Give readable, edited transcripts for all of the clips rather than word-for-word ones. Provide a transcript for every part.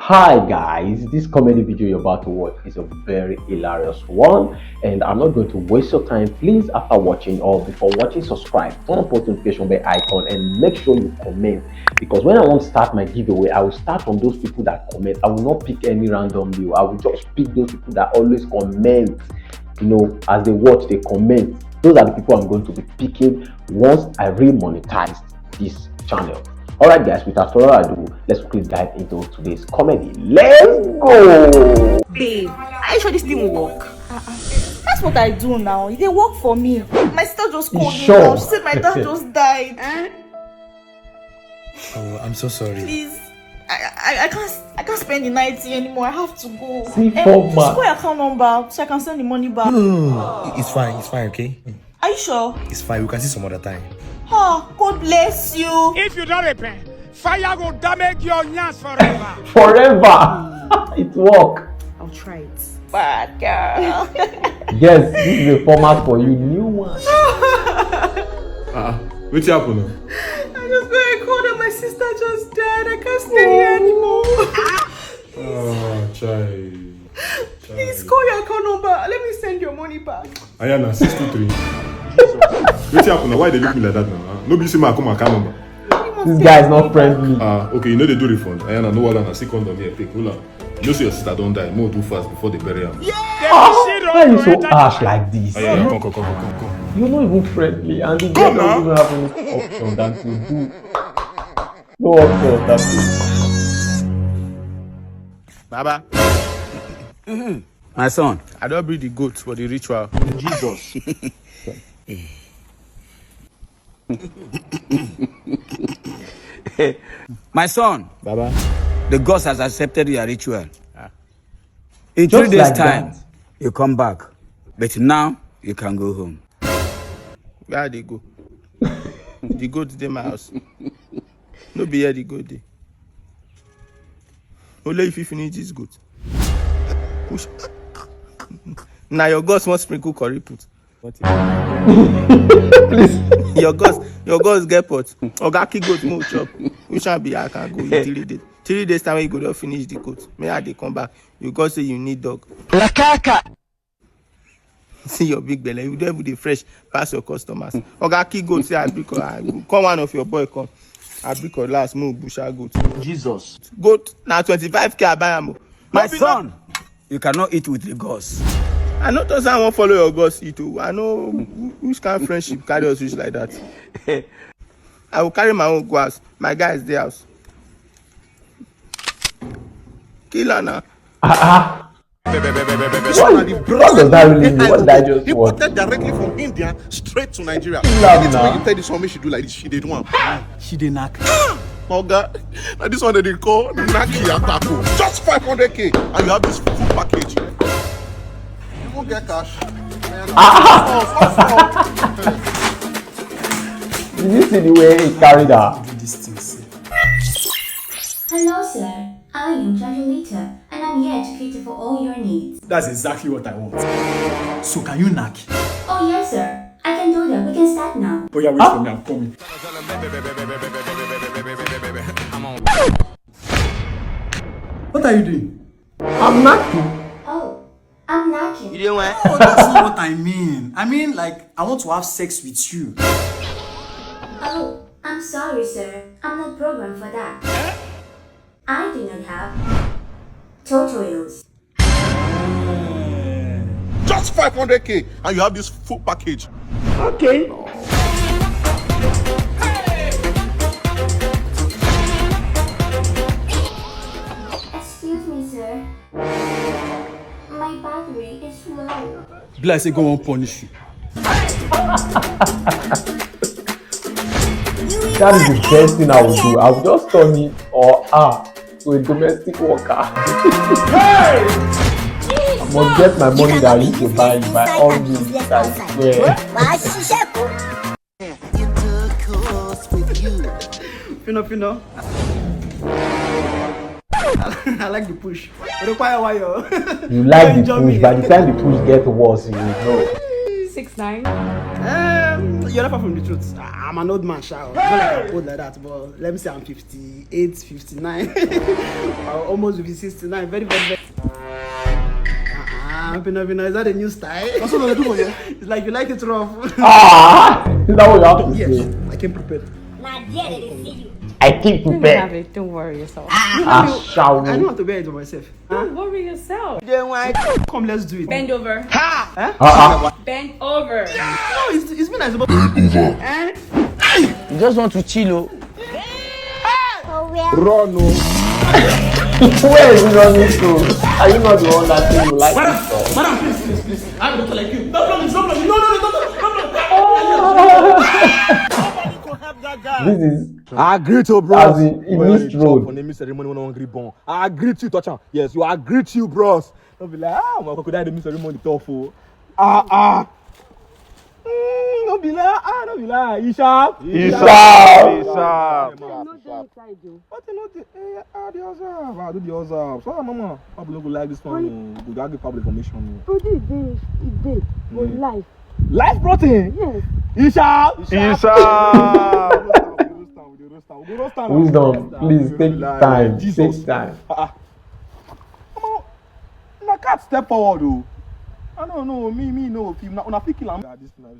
Hi guys, this comedy video you're about to watch is a very hilarious one and I'm not going to waste your time. Please, after watching or before watching, subscribe, turn on post notification bell icon and make sure you comment, because when I want to start my giveaway, I will start from those people that comment. I will not pick any randomly. I will just pick those people that always comment, as they watch, they comment. Those are the people I'm going to be picking once I re-monetize this channel. Alright guys, without further ado, let's quickly dive into today's comedy. Let's go! Babe, are you sure this thing will work? That's what I do now. It didn't work for me. My sister just called me now. She said my dad just died. Oh, I'm so sorry. Please, I can't spend the night here anymore. I have to go. See, just your account number so I can send the money back. No, it's fine, okay? Are you sure? It's fine, we can see some other time. Oh, God bless you. If you don't repent, fire will damage your hands forever. Forever! It work. I'll try it. Bad girl. Yes, this is a format for you. New one. What's happened now? I just got a call that my sister just died. I can't stay here anymore. Oh, child. Please call your account number. Let me send your money back. Ayana, 623. What's happened now? Why they look me like that now? Nobody see my account number. This guy is not friendly. Okay, you know they do refund. Ayana, no one see condom here. Take, hold on. You know, so your sister don't die. More too fast before they bury him. Why are you so harsh like this? Ayana, come. You're not even friendly, and the girl doesn't even have any option than to do. No option than to. Baba, My son, I don't breed the goats for the ritual. Jesus. my son, Baba. the gods has accepted your ritual. In Just 3 days' like time, that. you come back. But now, you can go home. Where they go? The goat in my house. No be here the goat dey. Only if you finish this goat. Push. Now your gods must sprinkle curry put. Please. Your gods get pot. Oga kick goat more chop. Which one be I can go in 3 days. 3 days time when you go to finish the goat. May I dey come back. You go say you need dog. See your big belly. You don't even dey fresh pass your customers. Oga kick goat say I bring come one of your boy come. I bring your last move busha goat. Jesus. Goat now 25K I buy am. My son, you cannot eat with the gods. I know those I won't follow your gods eat too. I know which kind of friendship carry us reach like that. I will carry my own glass. My guy is the house. Kill her now. What does that really mean? What did I just watch? Imported directly from India straight to Nigeria. Love It's now. when you tell this one, she do like this. She did one. She did not. Oh God, now this one they call Naki Atako. Just 500K, and you have this full package. You won't get cash. Did you see the way he carried her? Hello, sir. I am Jadrolita, and I'm here to cater for all your needs. That's exactly what I want. So can you knock? Oh, yes, sir. I can do that. We can start now. Oh yeah, wait for me, I'm coming. What are you doing? I'm knocking. Oh, I'm knocking. Oh, that's not what I mean. I mean, like, I want to have sex with you. Oh, I'm sorry, sir. I'm not programmed for that. I do not have tutorials. Just 500K, and you have this full package. Okay. Excuse me, sir. My battery is low. Be like say go on punish you. That is the best thing I would do. I would just turn it or her to a domestic worker. I must get my money that I used to buy it by all means. I swear. Pino. I like the push. But require wire. You like the push, by the time the push gets worse, you will know. 6'9"? You're not far from the truth. I'm an old man, child. Not like I'm old like that, but let me say I'm 58, 59. I'll almost be 69. Very, very, very. Is that a new style? That's what I do for you. It's like you like it rough. Is that what you have to Yes, say? I came prepared. I keep You have prepared. it. Don't worry yourself. Shall I we? know how to bear it for myself. Don't worry yourself. Then why? Come, let's do it. Bend over. Bend over. No, it's been nice about. You just want to chill. Run, no. Where is he running to? Are you not the one that said you like it? Madam, please. I'm a doctor like you. No, no. This is I agree to bros. as in this road. For naming ceremony when I agree born. I agree to touch on. Yes, you agree to you, bros. Don't be like, my crocodile naming ceremony tough. Don't be like, Isha. Isa. What you know? The observe. I do the observe. So, mama, probably don't like this one. Go give public information. Life. Life protein. Yes. Isha. Wisdom, please take time. Take time. I can't step forward, though. I don't know, me, no. If you not kill him,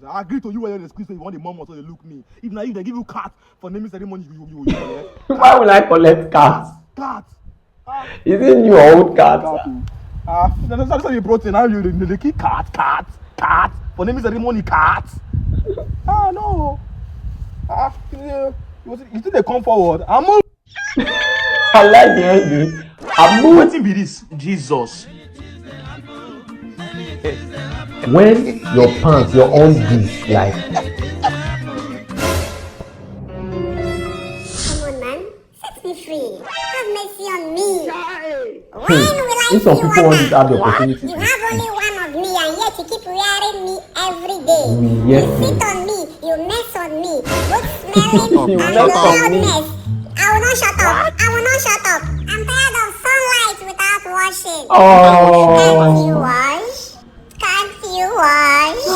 I agree to you when you're squeeze, so you want the mom so they look me. If now, if they give you cat for naming ceremony, you Why will I collect cards? cat. Is it new or old cards? That's how you protein. Now they keep cat for naming ceremony, cat. No. You think they come forward? I'm moving. I like the ending. I'm moving. What be this? Jesus. When your pants, your undies, like Come on, man. Set me free. Have mercy on me. When will I if some see people want to one? have the opportunity, You have only one of me, and yet you keep wearing me every day. Yes, You sit on me, you mess on me, both smelling You and mess on me. loudness. I will not shut up. I'm tired of sunlight without washing. Can't you wash?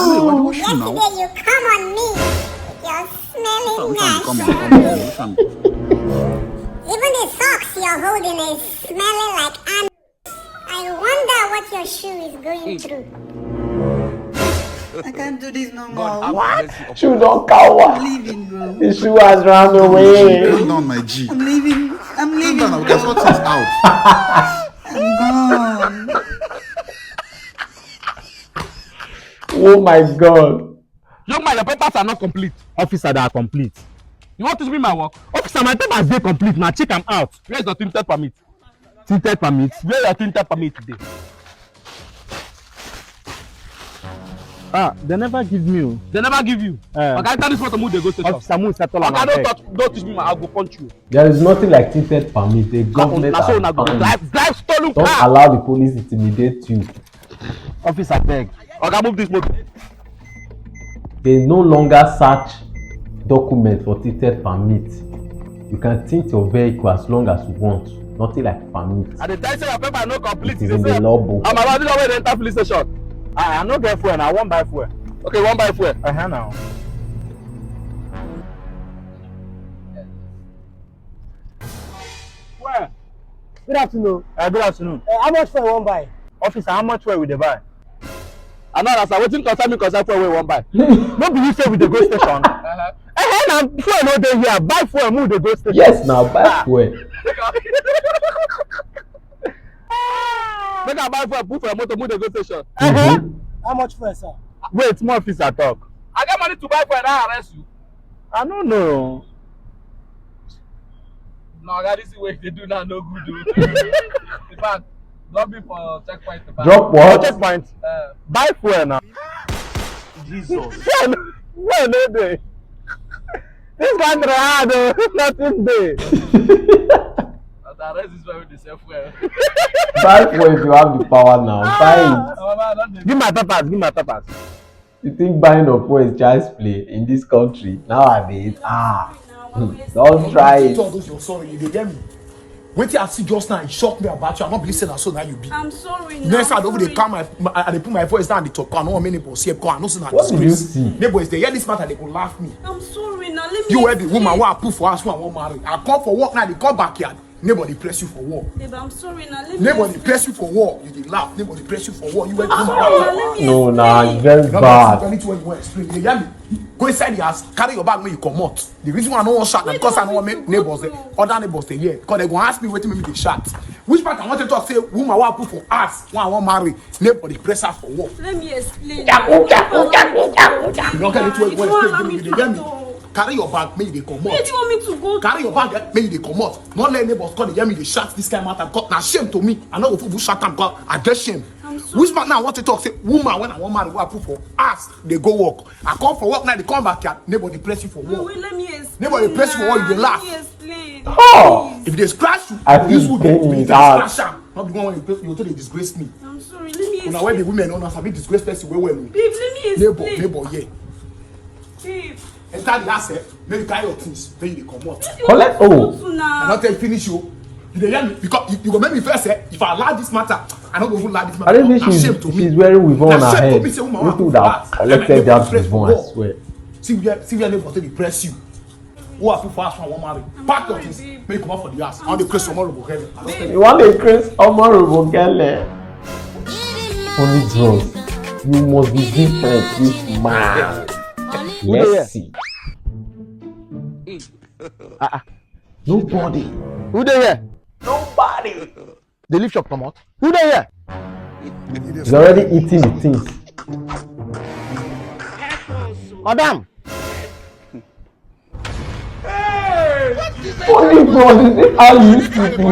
Yesterday you come on me. You're smelling nasty. Even the socks you're holding is smelling like ants. I wonder what your shoe is going through. I can't do this no more. what? Shoe don't cover. I'm leaving, bro. The shoe has run away. Calm down, my G. I'm leaving. Calm down, we can sort things out. I'm gone. Oh my God. Young man, the papers are not complete. Officer, they are complete. You want to see my work? Officer, my papers are complete. Now check them out. Where's the tinted permit? Tinted permit? Where's your tinted permit today? They never give me. They never give you. Okay, tell this one to move the go station. Officer, move settle. Okay, don't teach me. I'll go punch you. There is nothing like tinted permit. The government drive stolen don't car. allow the police intimidate you. Officer, beg. Okay, move this motor. They no longer search document for tinted permit. You can tint your vehicle as long as you want. Nothing like permit. And the time say your paper no complete. It is in the law book. I'm about to go to enter police station. I no get fuel. I won't buy fuel. Okay, one buy fuel. Now. Where? Good afternoon. Good afternoon. How much for one buy? Officer, how much fuel will they buy? I know that's wetin concern me concern fuel wey we wan buy. No be you say we dey go station. Na fuel no dey here. Buy fuel, move dey go station. Yes, now buy fuel. Make I buy fuel, put for your motor, move dey go station. How much for sir? Wait, more officer talk. I get money to buy fuel, now arrest you. I no know. No, I got this way they do now no good. In fact, drop me for checkpoint. Drop what? Checkpoint. Buy fuel now. Jesus. Fuel no dey. This guy try hard oh, nothing dey. Arrest this one with the self fuel. Buy fuel if you have the power now. Buy it. Give my papers, give my papers. You think buying of fuel is child's play in this country nowadays? Don't try it. Sorry, you get me. Wait till I see just now, it shocked me about you. I'm not listening, so now you be. I'm sorry. Next time over they come and they put my voice down the top. I know many people see because I know it's not What did you disgrace. see? Neighbors, they hear this matter, they go laugh me. I'm sorry now. Let me. You were the woman who I put for us who I won't marry. I come for work now, they come backyard. Nobody press you for war. Babe, I'm sorry now. Let me. Nobody press you for war. You did laugh. Nobody press you for war. You went to No, nah, it's very bad. I need to explain. You hear me? Go inside the house, carry your bag when you come out. The reason why I don't want shot because I don't want make neighbors, other neighbors they hear. Because they gonna ask me what to make me shot. Which part I want to talk say woman who I put for us, one I want marry. Nobody press us for war. Let me explain. You don't get it to explain. You hear me? Carry your bag, maybe they come out. Where do you want me to go? Carry your bag, maybe they come out. Not let neighbors call they hear me, they shot this kind of matter. Now shame to me. I know who shot them because I get shame. Which man now want to talk say woman when I want marry, what I put for us, they go work. I come for work now, they come back here. Neighbody press you for work. Wait, let me explain. Neighbody press you for work, you dey laugh. Let me explain. Oh! If they scratch you, I feel this would pain in be his heart. scratch am. Not the one when you they disgrace me. I'm sorry. Let me explain. Now when the women don't have disgrace person well. Babe, let me explain. Neighbor, yeah. Babe. Enter the house, maybe carry your things, then you come out. Collect oh. And not tell you finish you. You dey hear me? Because you go make me first say if I allow this matter, I don't go even allow this matter. I don't think she's wearing with on her head. You could have collected that with one, I swear. See where neighbors they press you. Who are people fast one marry? Pack your things, make you come out for the house. I want to press some more heaven. You want to increase honorable girl? Only drugs. You must be different, this man. Let's see. Nobody. Who they here? Nobody. They leave shop come out. Who they here? He's already eating the things. Madam. Only God, is it how you used to do?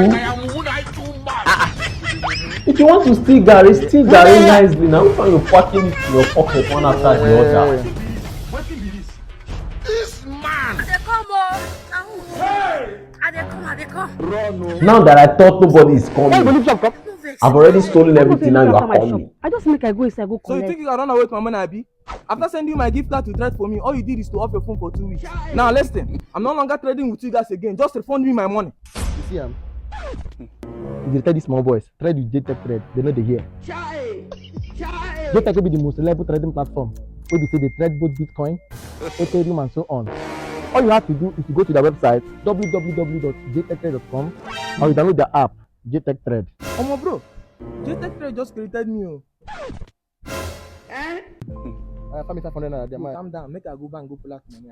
If you want to steal Gary nicely. Now you're packing it in your pocket one after the other. This man. Now that I thought nobody is coming, I've already stolen everything. Now you are coming. I just make I go inside go collect. So you think you can run away with my money, Abi? After sending you my gift card to trade for me, all you did is to off your phone for 2 weeks. Now listen, I'm no longer trading with you guys again. Just refund me my money. You see him? If you tell these small boys, trade with JTech Trade, they know they hear. JTech will be the most reliable trading platform where they say they trade both Bitcoin, Ethereum, and so on. All you have to do is to go to their website www.jtechtrade.com or you download the app JTech Trade. Oh my bro, JTech Trade just created me. Family 500 naira. Calm down, make I go back and go pull out money.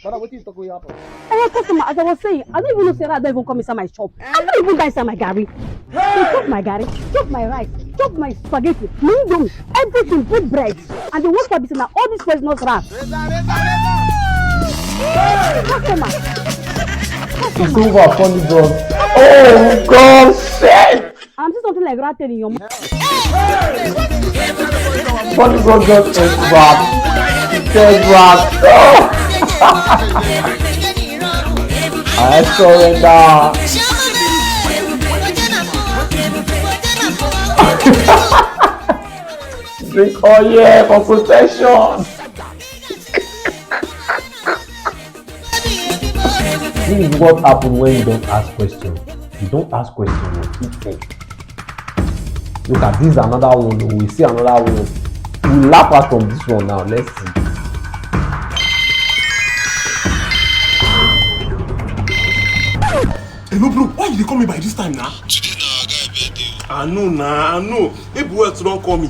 Brother, what you talk with happen? Customer, as I was saying, I don't even know Sarah don't even come inside my shop. I don't even buy inside my Gary. They chop my Gary, chop my rice, chop my spaghetti, noodles, everything, put bread. And the worst part is now all these poisonous rats. Customer. It's over, funny dog. Oh God, shit! I'm just something like rat in your mouth. Funny dog just ate rat. It says rat. Oh. I surrender. Drink oil for protection. This is what happens when you don't ask questions. You don't ask questions, you keep it. Look at this, another one. We see another one. We laugh out from this one now. Let's see. Hello, bro. Why did they call me by this time now? I know. If words don't call me.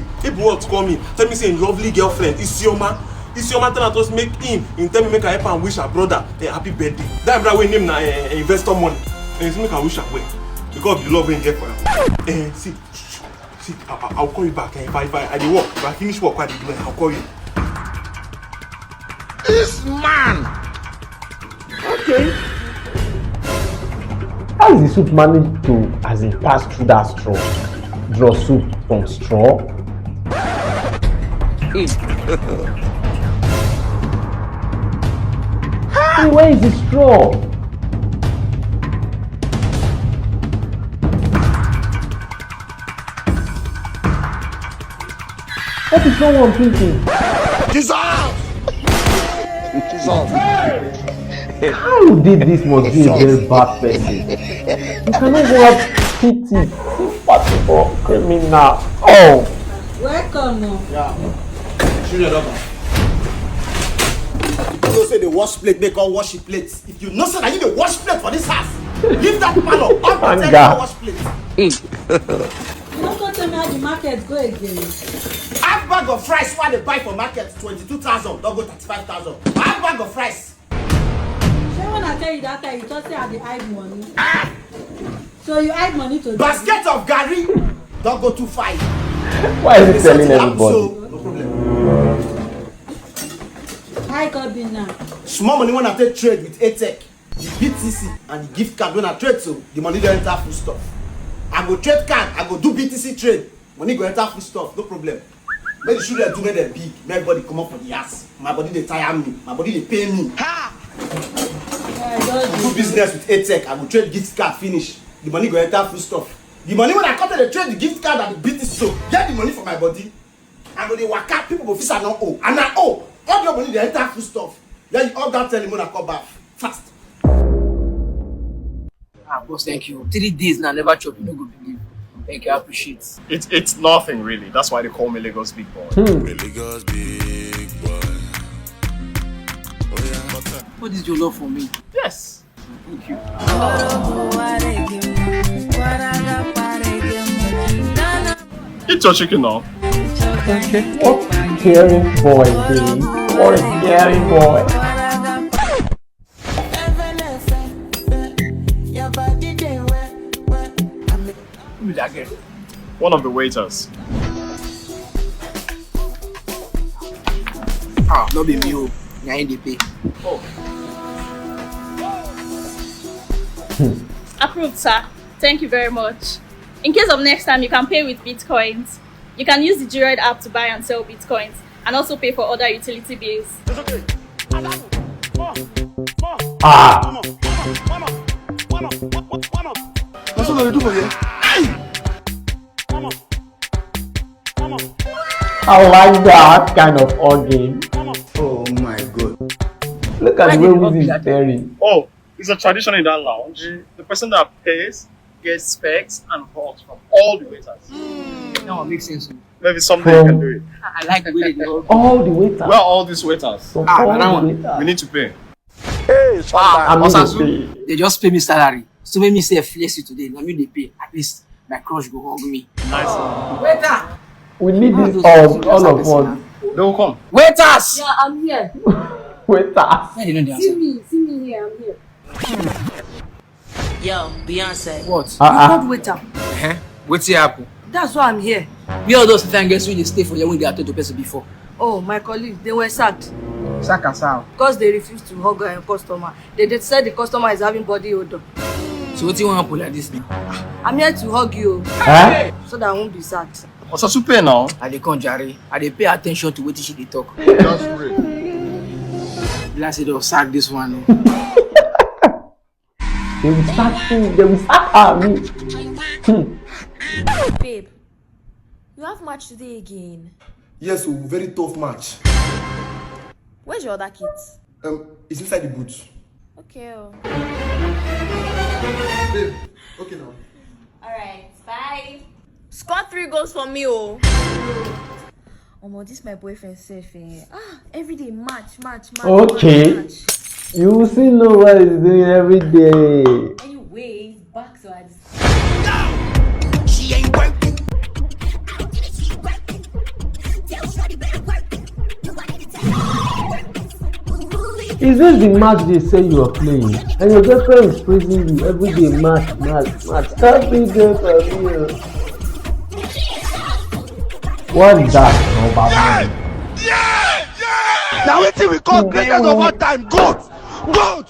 Tell me say lovely girlfriend. It's your man tell us make him. In tell me make I help and wish her brother a happy birthday. That brother we name na investor money. And so make I wish her well. Because of the love we get for her. See, I'll call you back. If I dey work, if I finish work, I'll call you. This man. Okay. How is the soup managed to, as in, pass through that straw? Draw soup from straw? Hey, where is the straw? What is someone thinking? Dissolve! How did this must be a very bad person? You cannot go have pity, sympathy for criminal. Oh. Welcome. Yeah. Shoot your dog. You say the wash plate, make all wash plates. If you know so that you need a wash plate for this house, leave that palo. I'll tell you wash plate. You don't go tell me how the market go again. Half bag of rice what they buy for market 22,000, don't go 35,000. Half bag of rice. So when I tell you that time, you just say I dey hide money. So you hide money to basket of gari, don't go too far. Why is he telling everybody? No problem. Hi, God now. Small money when I take trade with ATEC, the BTC and the gift card when I trade, so the money don't enter full stuff. I go trade card, I go do BTC trade, money go enter full stuff, no problem. Make the children do make them big, make everybody come up for the ass. My body they tire me, my body they pay me. Ha! I do business with ATEC, I go trade gift card finish, the money go enter full stuff. The money when I cut the trade the gift card and the BTC, so get the money for my body. I go they work out, people go feel I don't owe, and I owe. All your money, they enter full stuff. Yeah, you all that tell him when I come back. Fast. Boss, thank you. 3 days now, never chop, you no go believe. Thank you, I appreciate it. It's nothing really. That's why they call me Lagos Big Boy. Lagos Big Boy. What is your love for me? Yes. Thank you. Eat your chicken now. Okay. What a caring boy, babe. What a caring boy. Who is that girl? One of the waiters. No be me, oh. I ain't the pay. Oh. Approved, sir. Thank you very much. In case of next time, you can pay with Bitcoins. You can use the Jadrolita app to buy and sell Bitcoins and also pay for other utility bills. It's okay. That's what I do for you. I like that kind of hugging. Oh my god. Look at the way he's staring. Oh, it's a tradition in that lounge. The person that pays gets specs and hugs from all the waiters. Now it makes sense. Maybe someday you can do it. I like the way they hug. All the waiters. Where are all these waiters? So all the waiters. We need to pay. Hey, They just pay me salary. So when me say flex you today, let me they pay. At least my crush go hug me. Nice. Waiter! We need this all of us. They will come. Waiters! Yeah, I'm here. Waiters. See me here, I'm here. Yo, Beyonce. What? You called waiter. What's your apple? That's why I'm here. We all those things guess when they stay for you when they are told to person before. Oh, my colleagues, they were sacked. Sack us out. Because they refused to hug a customer. They said the customer is having body odor. So what do you want to pull like this now? I'm here to hug you. Hey! So that I won't be sacked. What's a super now? I dey come jare. I dey pay attention to what she dey talk. Just read. Let's say they'll sack this one. They will sack me. Babe, you have match today again. Yes, a very tough match. Where's your other kids? It's inside the boot. Okay. Babe, okay now. Alright, bye. Score 3 goals for me, oh. Omo, this my boyfriend safe. Every day match. Okay. Match. You see know what he's doing every day. Anyway, backwards. She ain't working. Is this the match they say you are playing? And your girlfriend is praising you every day, match. Every day for you. What's that? Now wait till we call greatest of all time, GOAT!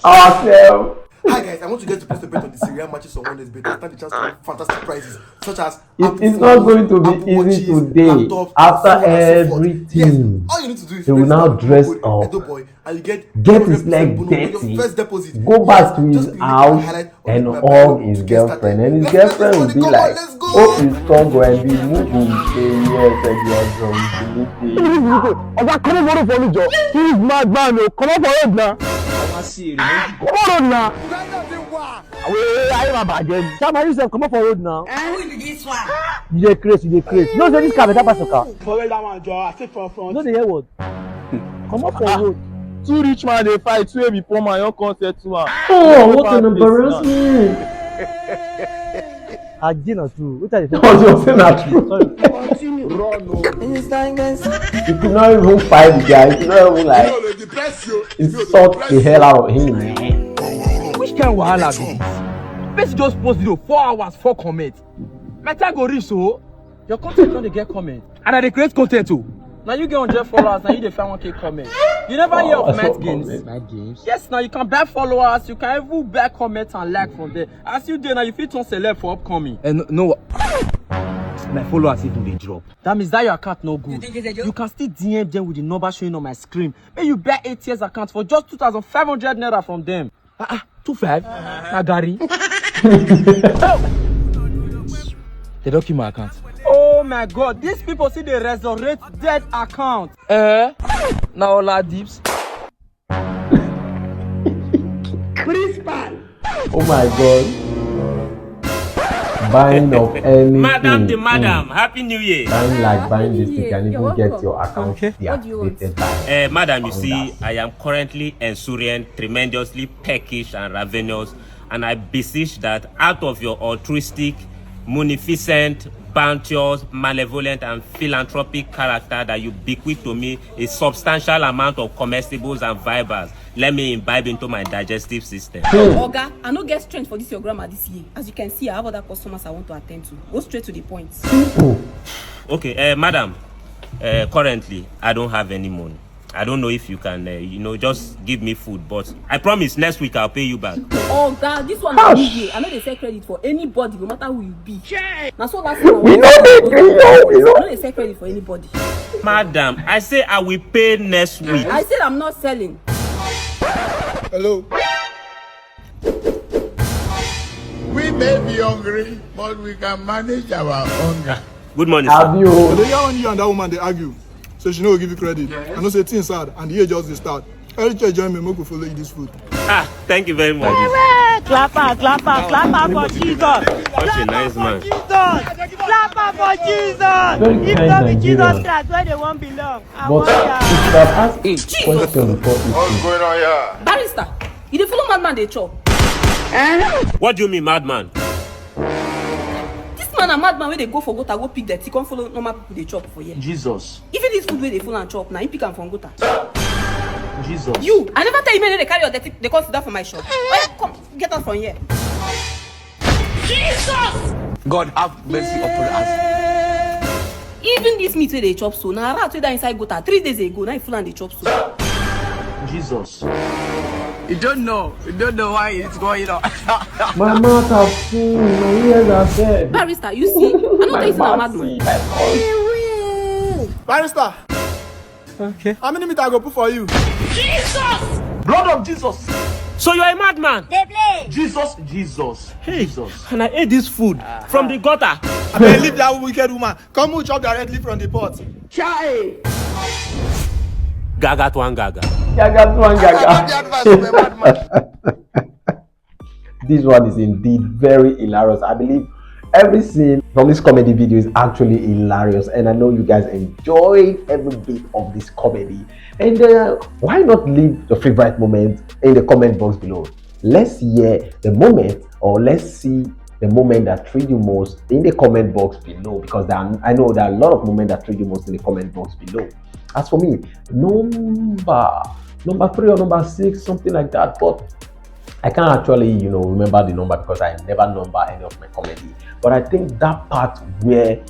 Ourselves. Hi guys, I want you guys to place the bet on the Syrian matches on Wednesday bet. Stand the chance to win fantastic prizes such as It's not going to be easy today. After everything, all you need to do is he will now dress up, Thaedoboy, and you get his leg dirty, go back to his house and hug his girlfriend, and his girlfriend will be like, "Hope you strong and be moving." Say yes, and you are drunk. Oga, come on for me, Joe. He is mad man. Come on for it now. Come on road now. Wait, I am a bad girl. Chama, you say come up for road now. Who be this one? You dey crazy, you dey crazy. No say this car better pass your car. Forget that one, Joe. I take from front. No dey hear word. Come up for road. Two rich man dey fight, two be poor man, your concert too. Oh, what an embarrassment. Again or two. Which are the Oh, you say not true. You could not even fight the guy. You could not even like insult the hell out of him. Which kind of wahala be this? First just post video 4 hours 4 comments. My time go reach so your content don't get comment. And I dey create content too. Now you get 100 followers and you dey find 1K comment. You never hear of Matt Games? Matt Games? Yes, now you can buy followers, you can even buy comments and like from there. As you do now, you fit turn celeb for upcoming. And no, my followers even they drop. That means that your account no good. You can still DM them with the number showing on my screen. Maybe you buy 8 years account for just 2,500 naira from them. 2.5? Nagari. They don't keep my account. Oh my God! These people see they resurrect dead account. Now all our dips. Oh my God. Buying of anything. Madam, Happy New Year. Buying this, you can even get your account deactivated by. Madam, you see, I am currently ensurient, tremendously peckish and ravenous, and I beseech that out of your altruistic, munificent, bounteous, malevolent, and philanthropic character that you bequeath to me a substantial amount of comestibles and fibers. Let me imbibe into my digestive system. Oga, I no get strength for this your grammar this year. As you can see, I have other customers I want to attend to. Go straight to the point. Okay, madam, currently, I don't have any money. I don't know if you can, just give me food, but I promise next week I'll pay you back. Oh God, this one is easy. I know they say credit for anybody, no matter who you be. Now so last time I know they say credit for anybody. Madam, I say I will pay next week. I said I'm not selling. Hello. We may be hungry, but we can manage our hunger. Good morning, sir. You and that woman they argue. So she know give you credit. I know say things sad and the year just start. Every church join me, make we follow you this food. Thank you very much. Clap for Jesus. Such a nice man. Clap for Jesus. Very If kind not be Jesus Nigerian. Christ, where they won't belong. I But want if you ya. have asked a question before it going on here? Barrister, you dey follow madman dey chop. What do you mean, madman? This man a madman wey dey go for gutter go pick dirty come follow normal people dey chop for here. Jesus. Even this food wey dey follow and chop na him pick am from gutter. Jesus. You, I never tell you make they carry your dirty they come sit down for my shop. Oya, come get out from here. Jesus! God have mercy upon us. Even this meat wey dey chop so na rat wey dey inside gutter 3 days ago na him full am dey chop so. Jesus. You don't know why it's going on. My mouth have seen, my ears have heard. Barrister, you see, I don't think it's a madman. Barrister. Okay. How many meat I go put for you? Jesus! Blood of Jesus. So you're a madman? They play. Jesus. Hey, Jesus. and I ate this food from the gutter. I mean, leave that wicked woman. Come who chop directly from the pot. Chai. Gaga to one gaga. This one is indeed very hilarious. I believe every scene from this comedy video is actually hilarious, and I know you guys enjoyed every bit of this comedy. And why not leave your favorite moment in the comment box below? Let's hear the moment, or let's see the moment that thrilled you most in the comment box below, because I know there are a lot of moments that thrilled you most in the comment box below. As for me, number 3 or number 6, something like that, but I can't actually, remember the number because I never number any of my comedy. But I think that part where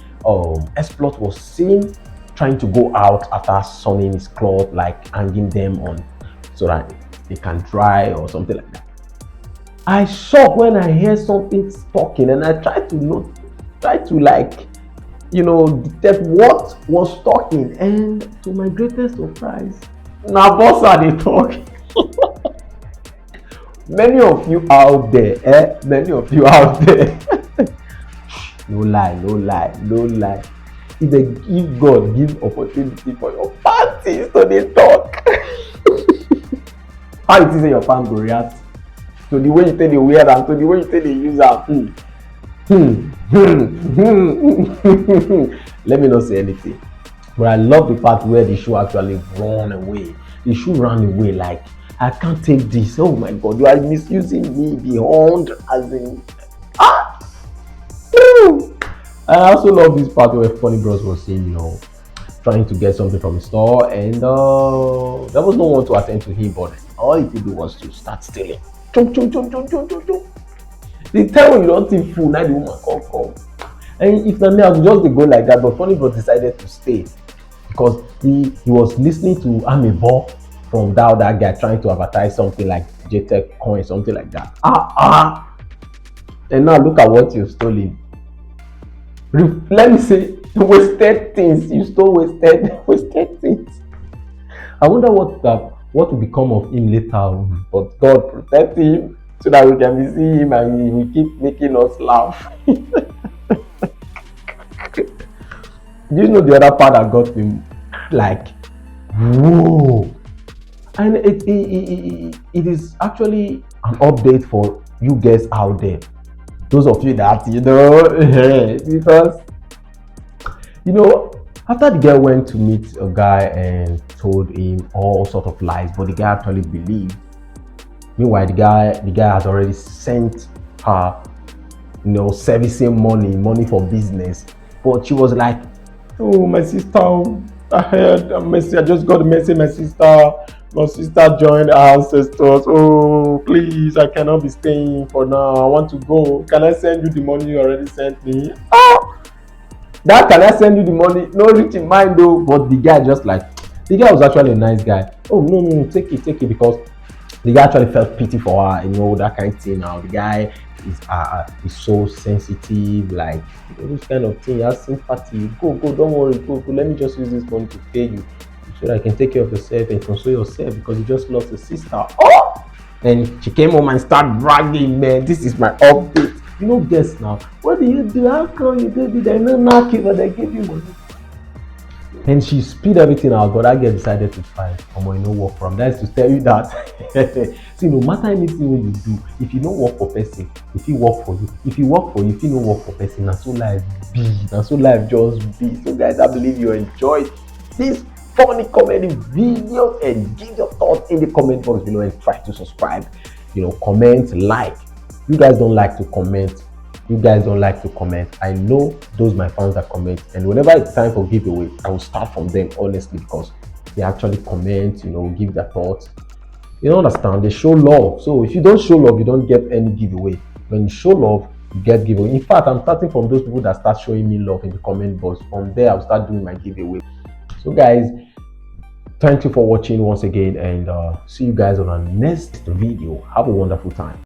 Exploit was seen trying to go out after sunning his cloth, like hanging them on so that they can dry or something like that. I shock when I hear something talking, and I try to detect what was talking, and to my greatest surprise, na boss are they talking. Many of you out there, no lie. If God give opportunity for your parties to they talk. How it is your fans go react to the way you take the wear and to the way you take the use am. Let me not say anything. But I love the part where the shoe actually run away. The shoe ran away like, I can't take this. Oh my God, you are misusing me beyond as in. I also love this part where Funny Bros was saying, trying to get something from the store, and there was no one to attend to him, but all he could do was to start stealing. Chum, chum, chum, chum, chum, chum, chum. The time when you don't think food, now the woman come. And if not me, I would just go like that, but Funny Bros decided to stay because he was listening to Amebo from that guy trying to advertise something like JTech coin, something like that. And now look at what you've stolen. Let me say, wasted things. You stole wasted things. I wonder what will become of him later. But God protect him so that we can be seeing him and he will keep making us laugh. Do you know the other part that got him like, whoa? And it is actually an update for you guys out there. Those of you that, because, after the girl went to meet a guy and told him all sorts of lies, but the guy actually believed. Meanwhile, the guy had already sent her, servicing money for business. But she was like, oh, my sister, I heard a message. I just got a message, my sister joined our ancestors. Oh, please, I cannot be staying for now. I want to go. Can I send you the money you already sent me? That can I send you the money? No reach in mind though. But the guy the guy was actually a nice guy. Oh, no, take it, because the guy actually felt pity for her, that kind of thing. Now the guy is so sensitive, like this kind of thing. He has sympathy. Go, don't worry, go. Let me just use this money to pay you so that I can take care of yourself and console yourself because you just lost a sister. Oh! And she came home and started bragging, man. This is my update. Guess now. What do you do? How come you did it? They no knock it, but they give you money. And she spit everything out, but that girl decided to fight. Work from. That's to tell you that. See, no matter anything what you do, if you don't work for person, if he work for you, if you work for you, if you don't work for person, that's so life be. That's so life just be. So guys, I believe you enjoyed this funny comedy video and give your thoughts in the comment box below and try to subscribe. Comment, like. You guys don't like to comment. I know those my fans that comment, and whenever it's time for giveaway, I will start from them honestly because they actually comment, give their thoughts. You don't understand? They show love. So if you don't show love, you don't get any giveaway. When you show love, you get giveaway. In fact, I'm starting from those people that start showing me love in the comment box. From there, I'll start doing my giveaway. So guys, thank you for watching once again, and see you guys on our next video. Have a wonderful time.